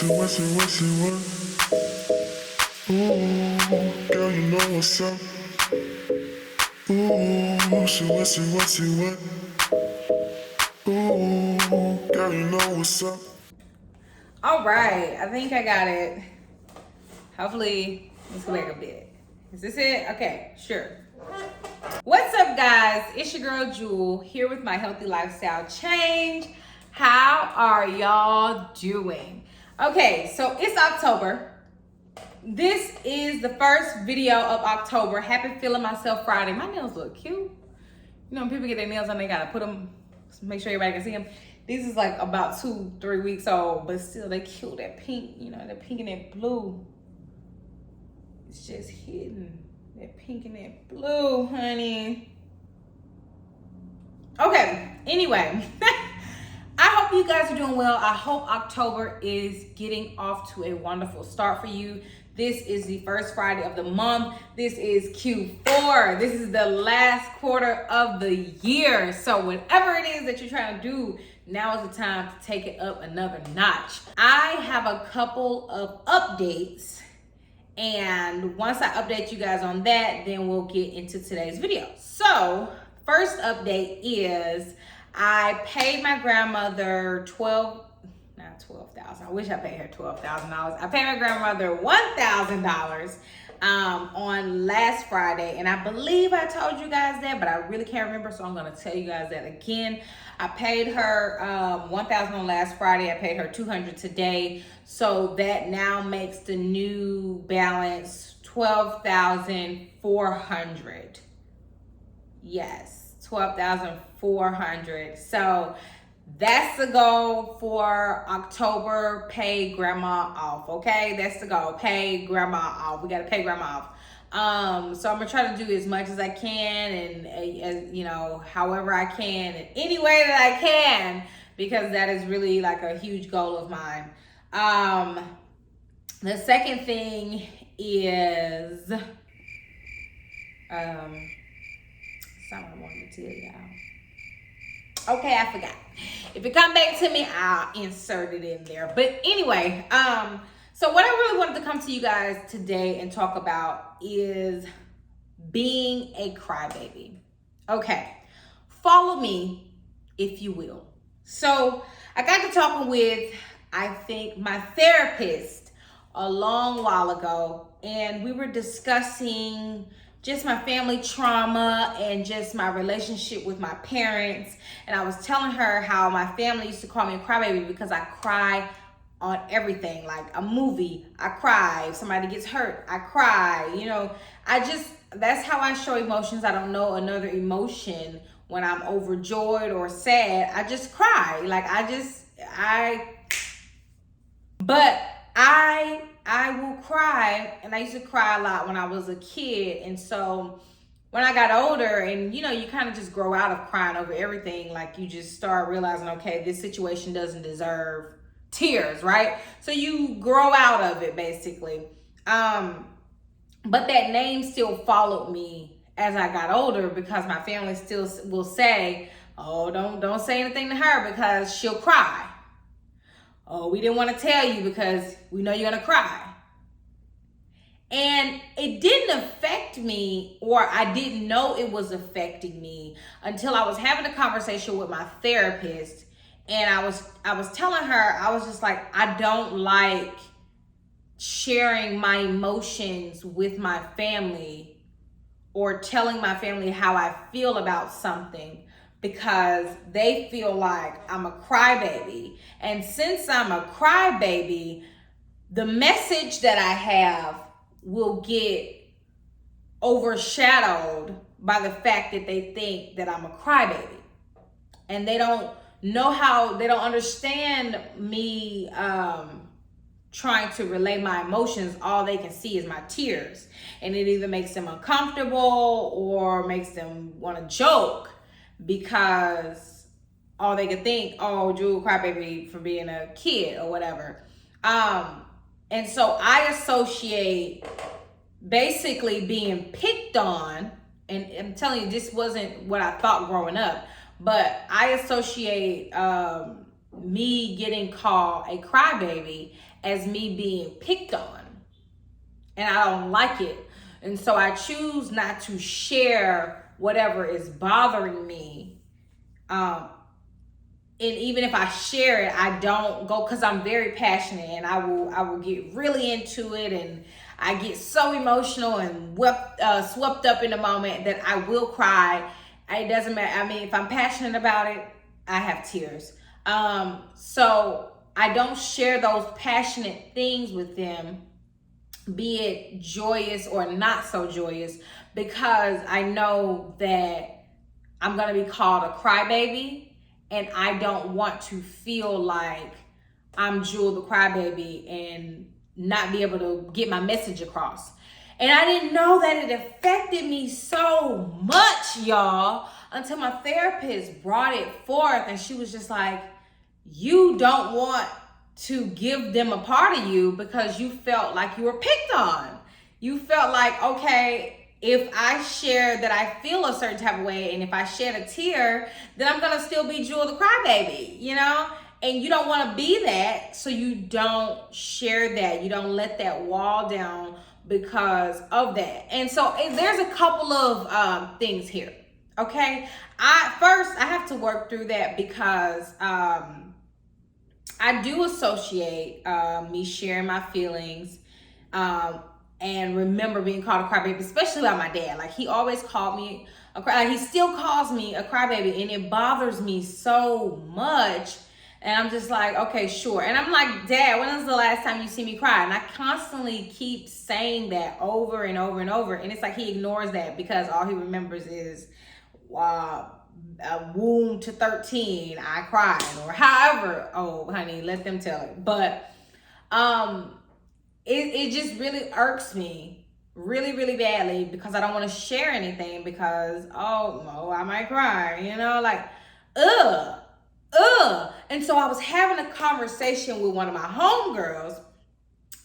Ooh, girl, you know what's up. Ooh, what? Ooh, girl, you know what's up. All right, I think I got it. Hopefully, let's go back a bit. Is this it? Okay, sure. What's up, guys? It's your girl Jewel here with my healthy lifestyle change. How are y'all doing? Okay, so it's October. This is the first video of October. Happy Feeling Myself Friday. My nails look cute. You know, when people get their nails done, they gotta put them, make sure everybody can see them. This is like about 2-3 weeks old, but still they cute. That pink, you know, that pink and that blue. It's just hidden. That pink and that blue, honey. Okay, anyway. I hope you guys are doing well. I hope October is getting off to a wonderful start for you. This is the first Friday of the month. This is Q4. This is the last quarter of the year. So whatever it is that you're trying to do, now is the time to take it up another notch. I have a couple of updates, and once I update you guys on that, then we'll get into today's video. So first update is I paid my grandmother $12,000. I wish I paid her $12,000. I paid my grandmother $1,000 on last Friday, and I believe I told you guys that, but I really can't remember, so I'm gonna tell you guys that again. I paid her $1,000 on last Friday. I paid her $200 today, so that now makes the new balance $12,400. Yes, $12,400. So that's the goal for October. Pay grandma off, okay? That's the goal. Pay grandma off. We gotta pay grandma off. So I'm gonna try to do as much as I can, and as you know, however I can, in any way that I can, because that is really like a huge goal of mine. The second thing is something I wanted to tell y'all. Okay, I forgot. If it come back to me, I'll insert it in there. But anyway, so what I really wanted to come to you guys today and talk about is being a crybaby. Okay, follow me if you will. So I got to talking with, I think, my therapist a long while ago, and we were discussing just my family trauma and just my relationship with my parents. And I was telling her how my family used to call me a crybaby because I cry on everything. Like a movie, I cry. If somebody gets hurt, I cry. You know, that's how I show emotions. I don't know another emotion when I'm overjoyed or sad. I just cry. But I will cry, and I used to cry a lot when I was a kid. And so when I got older, and you know, you kind of just grow out of crying over everything. Like you just start realizing, okay, this situation doesn't deserve tears, right? So you grow out of it basically. But that name still followed me as I got older, because my family still will say, oh, don't say anything to her because she'll cry. Oh, we didn't want to tell you because we know you're going to cry. And it didn't affect me, or I didn't know it was affecting me until I was having a conversation with my therapist. And I was telling her, I was just like, I don't like sharing my emotions with my family or telling my family how I feel about something, because they feel like I'm a crybaby. And since I'm a crybaby, the message that I have will get overshadowed by the fact that they think that I'm a crybaby. And they don't understand me trying to relay my emotions. All they can see is my tears. And it either makes them uncomfortable or makes them want to joke, because all they can think, oh, Jewel crybaby for being a kid or whatever. And so I associate basically being picked on, and I'm telling you, this wasn't what I thought growing up, but I associate me getting called a crybaby as me being picked on. And I don't like it. And so I choose not to share whatever is bothering me. And even if I share it, I don't go, because I'm very passionate, and I will get really into it, and I get so emotional and swept up in the moment that I will cry. It doesn't matter. I mean, if I'm passionate about it, I have tears. So I don't share those passionate things with them, be it joyous or not so joyous, because I know that I'm gonna be called a crybaby, and I don't want to feel like I'm Jewel the crybaby and not be able to get my message across. And I didn't know that it affected me so much, y'all, until my therapist brought it forth, and she was just like, you don't want to give them a part of you because you felt like you were picked on. You felt like, okay, if I share that I feel a certain type of way, and if I shed a tear, then I'm gonna still be Jewel the crybaby, you know? And you don't wanna be that, so you don't share that. You don't let that wall down because of that. And so there's a couple of things here, okay? First, I have to work through that because I do associate me sharing my feelings and remember being called a crybaby, especially by my dad. Like, he always called me he still calls me a crybaby, and it bothers me so much. And I'm just like, okay, sure. And I'm like, Dad, when was the last time you see me cry? And I constantly keep saying that over and over and over. And it's like he ignores that because all he remembers is a womb to 13, I cried, or however. Oh, honey, let them tell it. But it just really irks me really, really badly, because I don't want to share anything because, I might cry, you know, like, ugh. And so I was having a conversation with one of my homegirls,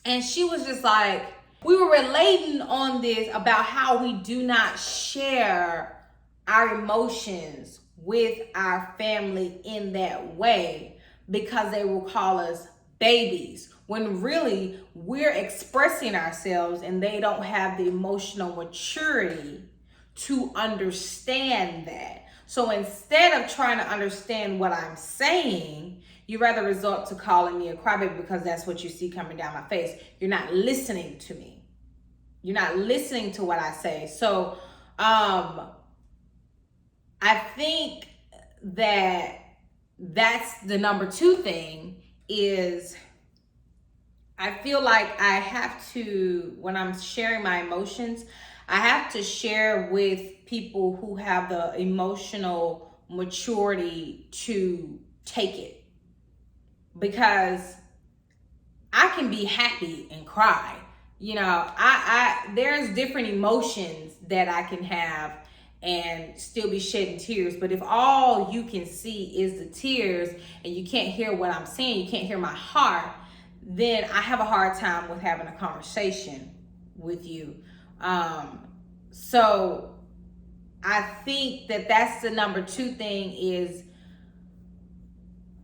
and she was just like, we were relating on this about how we do not share our emotions with our family in that way because they will call us babies, when really we're expressing ourselves and they don't have the emotional maturity to understand that. So instead of trying to understand what I'm saying, you rather resort to calling me a crybaby because that's what you see coming down my face. You're not listening to me. You're not listening to what I say. So I think that that's the number two thing is I feel like I have to, when I'm sharing my emotions, I have to share with people who have the emotional maturity to take it. Because I can be happy and cry. You know, there's different emotions that I can have and still be shedding tears. But if all you can see is the tears and you can't hear what I'm saying, you can't hear my heart, then I have a hard time with having a conversation with you. So I think that that's the number two thing is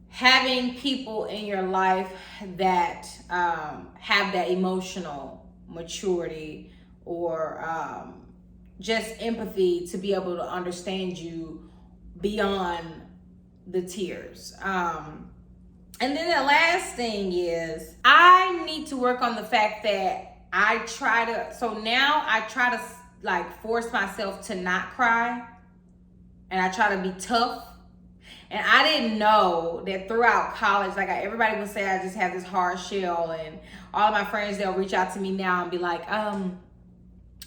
having people in your life that have that emotional maturity or just empathy to be able to understand you beyond the tears. And then the last thing is I need to work on the fact that I try to like force myself to not cry, and I try to be tough. And I didn't know that throughout college, like everybody would say I just have this hard shell, and all of my friends, they'll reach out to me now and be like,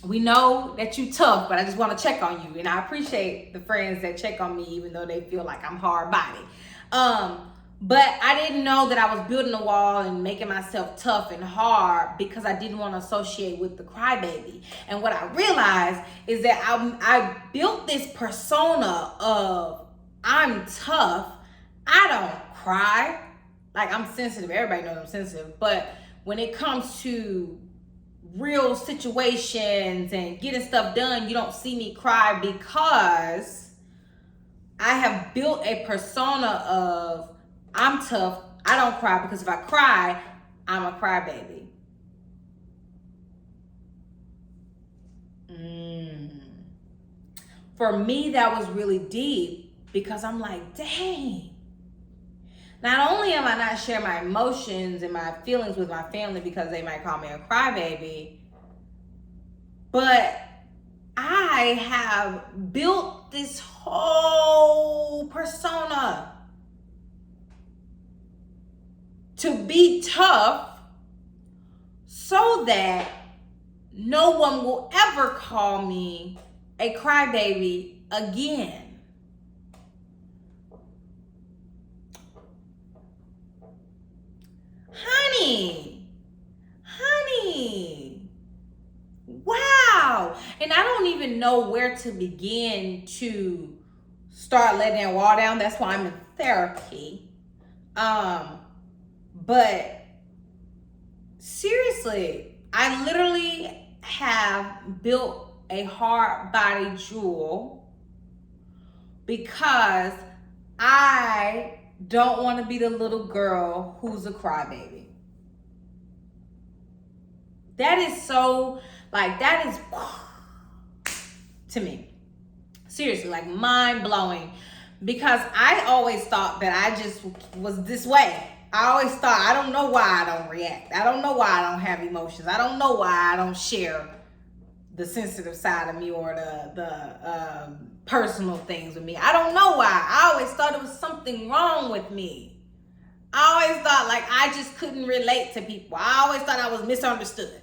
we know that you tough, but I just want to check on you. And I appreciate the friends that check on me, even though they feel like I'm hard body. But I didn't know that I was building a wall and making myself tough and hard because I didn't want to associate with the crybaby. And what I realized is that I built this persona of I'm tough. I don't cry. Like, I'm sensitive. Everybody knows I'm sensitive. But when it comes to real situations and getting stuff done, you don't see me cry because I have built a persona of I'm tough. I don't cry because if I cry, I'm a crybaby. For me, that was really deep because I'm like, dang. Not only am I not sharing my emotions and my feelings with my family because they might call me a crybaby, but I have built this whole persona to be tough so that no one will ever call me a crybaby again. Honey, wow. And I don't even know where to begin to start letting that wall down. That's why I'm in therapy. But seriously, I literally have built a hard body jewel because I don't want to be the little girl who's a crybaby. That is so, like, that is to me, seriously, like mind blowing, because I always thought that I just was this way. I always thought, I don't know why I don't react. I don't know why I don't have emotions. I don't know why I don't share the sensitive side of me or the personal things with me. I don't know why. I always thought it was something wrong with me. I always thought like I just couldn't relate to people. I always thought I was misunderstood.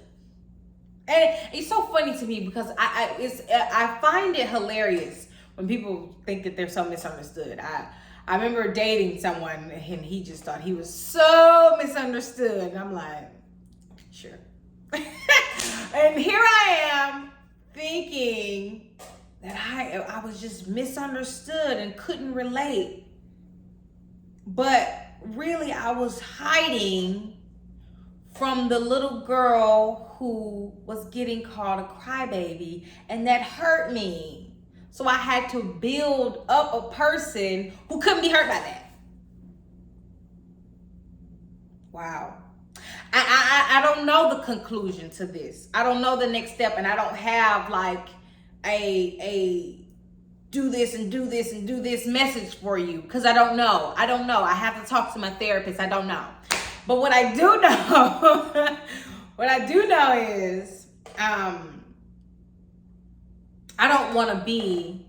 And it's so funny to me because I find it hilarious when people think that they're so misunderstood. I remember dating someone and he just thought he was so misunderstood. And I'm like, sure. And here I am thinking that I was just misunderstood and couldn't relate. But really, I was hiding from the little girl who was getting called a crybaby, and that hurt me. So I had to build up a person who couldn't be hurt by that. Wow. I don't know the conclusion to this. I don't know the next step, and I don't have like a do this and do this and do this message for you because I don't know. I have to talk to my therapist. I don't know. But what I do know, is I don't want to be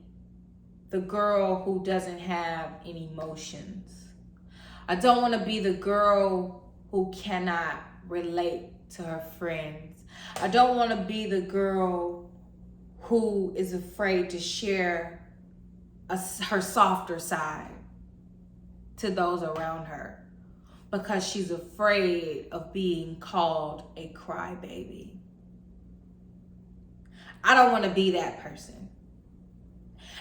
the girl who doesn't have any emotions. I don't want to be the girl who cannot relate to her friends. I don't want to be the girl who is afraid to share her softer side to those around her because she's afraid of being called a crybaby. I don't want to be that person.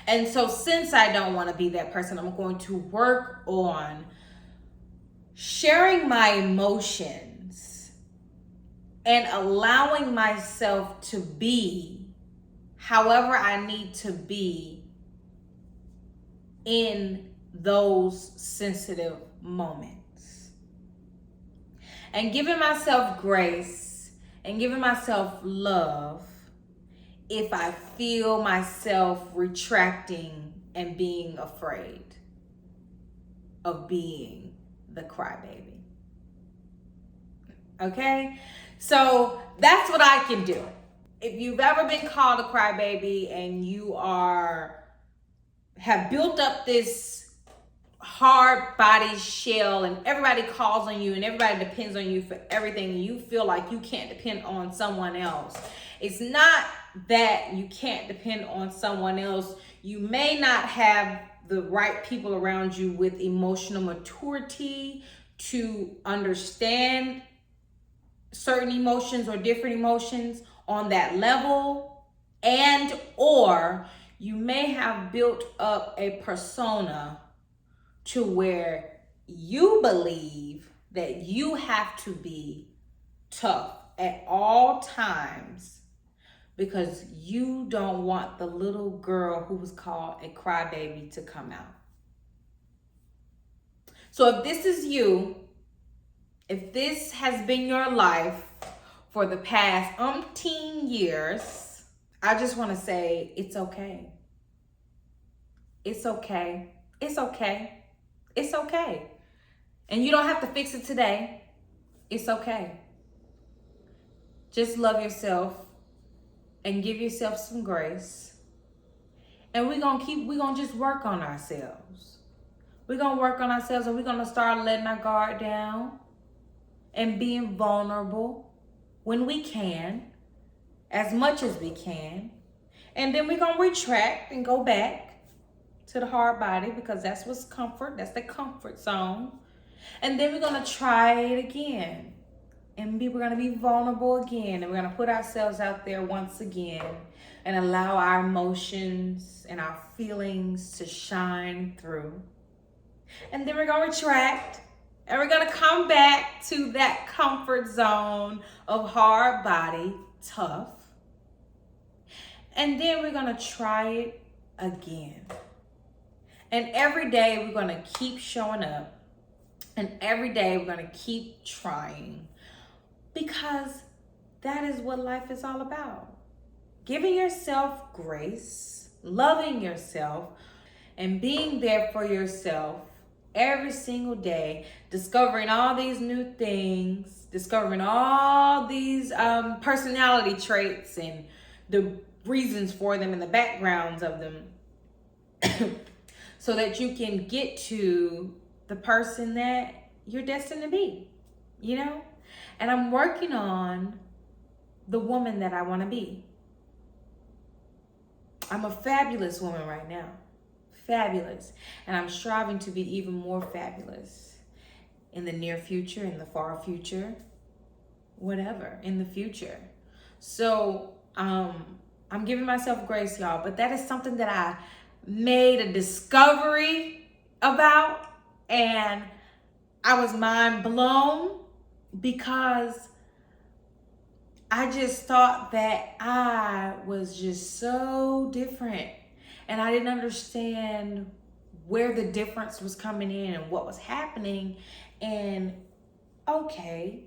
And so since I don't want to be that person, I'm going to work on sharing my emotions and allowing myself to be however I need to be in those sensitive moments. And giving myself grace and giving myself love if I feel myself retracting and being afraid of being the crybaby. Okay? So that's what I can do. If you've ever been called a crybaby and you have built up this hard body shell and everybody calls on you and everybody depends on you for everything and you feel like you can't depend on someone else, it's not that you can't depend on someone else. You may not have the right people around you with emotional maturity to understand certain emotions or different emotions on that level, and or you may have built up a persona to where you believe that you have to be tough at all times because you don't want the little girl who was called a crybaby to come out. So if this is you If this has been your life for the past umpteen years, I just want to say it's okay. It's okay. It's okay. It's okay. And you don't have to fix it today. It's okay. Just love yourself and give yourself some grace. And we're gonna just work on ourselves. We're gonna work on ourselves, and we're gonna start letting our guard down and being vulnerable when we can, as much as we can. And then we're gonna retract and go back to the hard body, because that's what's comfort. That's the comfort zone. And then we're gonna try it again. And we're gonna be vulnerable again. And we're gonna put ourselves out there once again and allow our emotions and our feelings to shine through. And then we're gonna retract, and we're gonna come back to that comfort zone of hard body, tough. And then we're gonna try it again. And every day we're gonna keep showing up. And every day we're gonna keep trying, because that is what life is all about. Giving yourself grace, loving yourself, and being there for yourself every single day, discovering all these new things, discovering all these personality traits and the reasons for them and the backgrounds of them, so that you can get to the person that you're destined to be, you know? And I'm working on the woman that I want to be. I'm a fabulous woman right now. Fabulous. And I'm striving to be even more fabulous in the near future, in the far future, whatever, in the future. So I'm giving myself grace, y'all, but that is something that I made a discovery about, and I was mind blown, because I just thought that I was just so different, and I didn't understand where the difference was coming in and what was happening. And okay,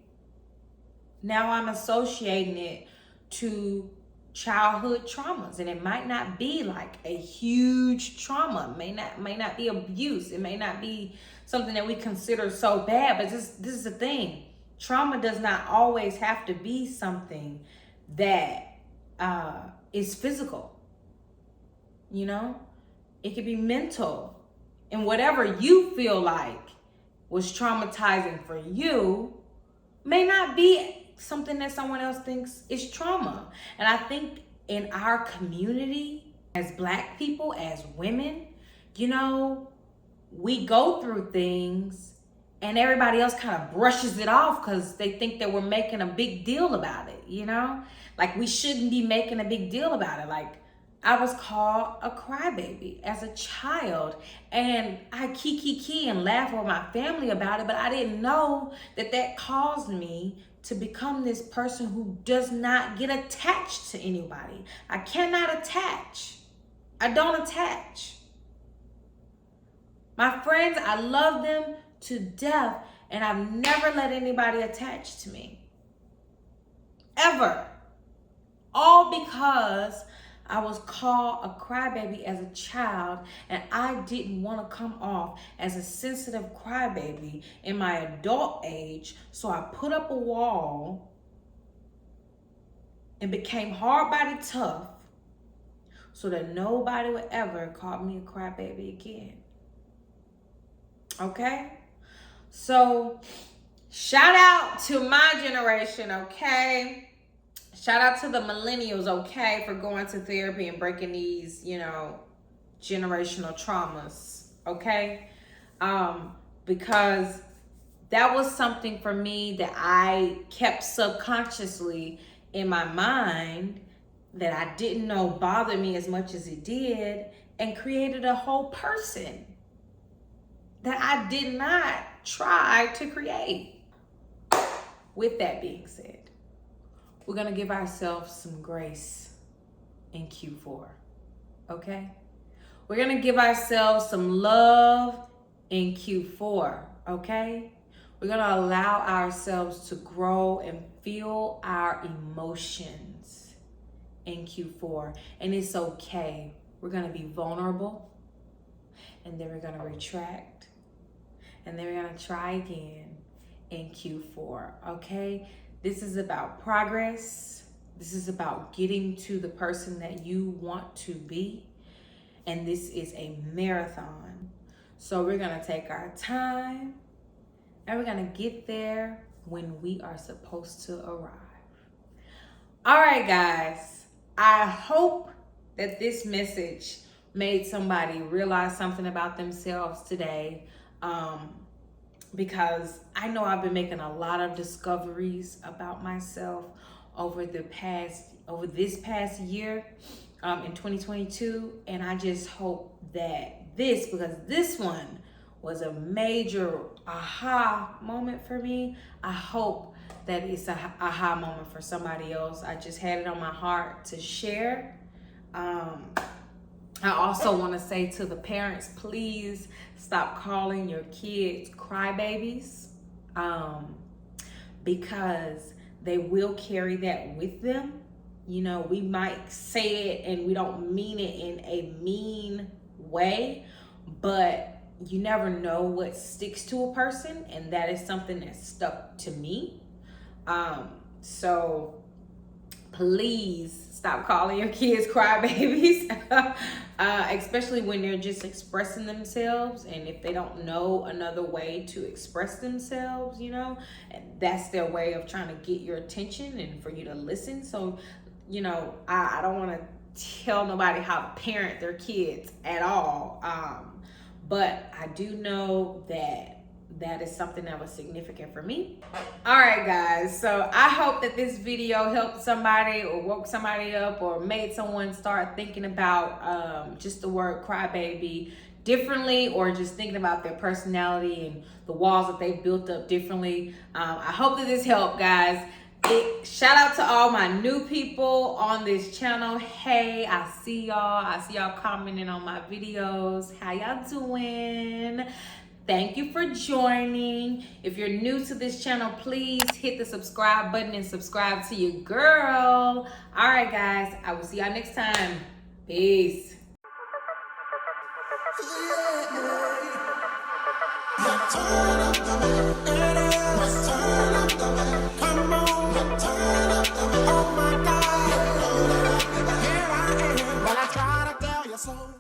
now I'm associating it to childhood traumas, and it might not be like a huge trauma. It may not be abuse. It may not be something that we consider so bad, but this is the thing. Trauma does not always have to be something that is physical. You know, it could be mental, and whatever you feel like was traumatizing for you may not be something that someone else thinks is trauma. And I think in our community, as Black people, as women, you know, we go through things and everybody else kind of brushes it off because they think that we're making a big deal about it, you know? Like, we shouldn't be making a big deal about it. Like, I was called a crybaby as a child, and I kiki and laugh with my family about it, but I didn't know that that caused me to become this person who does not get attached to anybody. I cannot attach. I don't attach. My friends, I love them to death, and I've never let anybody attach to me. Ever. All because I was called a crybaby as a child, and I didn't want to come off as a sensitive crybaby in my adult age, so I put up a wall and became hard body tough so that nobody would ever call me a crybaby again. Okay? So, shout out to my generation, okay? Shout out to the millennials, okay, for going to therapy and breaking these, you know, generational traumas, okay? Because that was something for me that I kept subconsciously in my mind that I didn't know bothered me as much as it did, and created a whole person that I did not try to create. With that being said, we're going to give ourselves some grace in Q4, okay? We're going to give ourselves some love in Q4, okay? We're gonna allow ourselves to grow and feel our emotions in Q4. And it's okay. We're gonna be vulnerable, and then we're gonna retract, and then we're gonna try again in Q4, okay? This is about progress. This is about getting to the person that you want to be. And this is a marathon. So we're gonna take our time, and we're gonna get there when we are supposed to arrive. All right, guys, I hope that this message made somebody realize something about themselves today, because I know I've been making a lot of discoveries about myself over this past year, in 2022, and I just hope that because this one was a major aha moment for me, I hope that it's a aha moment for somebody else. I just had it on my heart to share. I also want to say to the parents, please stop calling your kids crybabies, because they will carry that with them. You know, we might say it and we don't mean it in a mean way, but you never know what sticks to a person, and that is something that stuck to me. So please stop calling your kids crybabies, especially when they're just expressing themselves, and if they don't know another way to express themselves, you know, and that's their way of trying to get your attention and for you to listen. So, you know, I don't want to tell nobody how to parent their kids at all. But I do know that is something that was significant for me. All right, guys, so I hope that this video helped somebody or woke somebody up or made someone start thinking about just the word crybaby differently, or just thinking about their personality and the walls that they've built up differently. I hope that this helped, guys. Shout out to all my new people on this channel. Hey, I see y'all commenting on my videos. How y'all doing? Thank you for joining. If you're new to this channel, please hit the subscribe button and subscribe to your girl. All right, guys, I will see y'all next time. Peace. Well, I try to tell you so.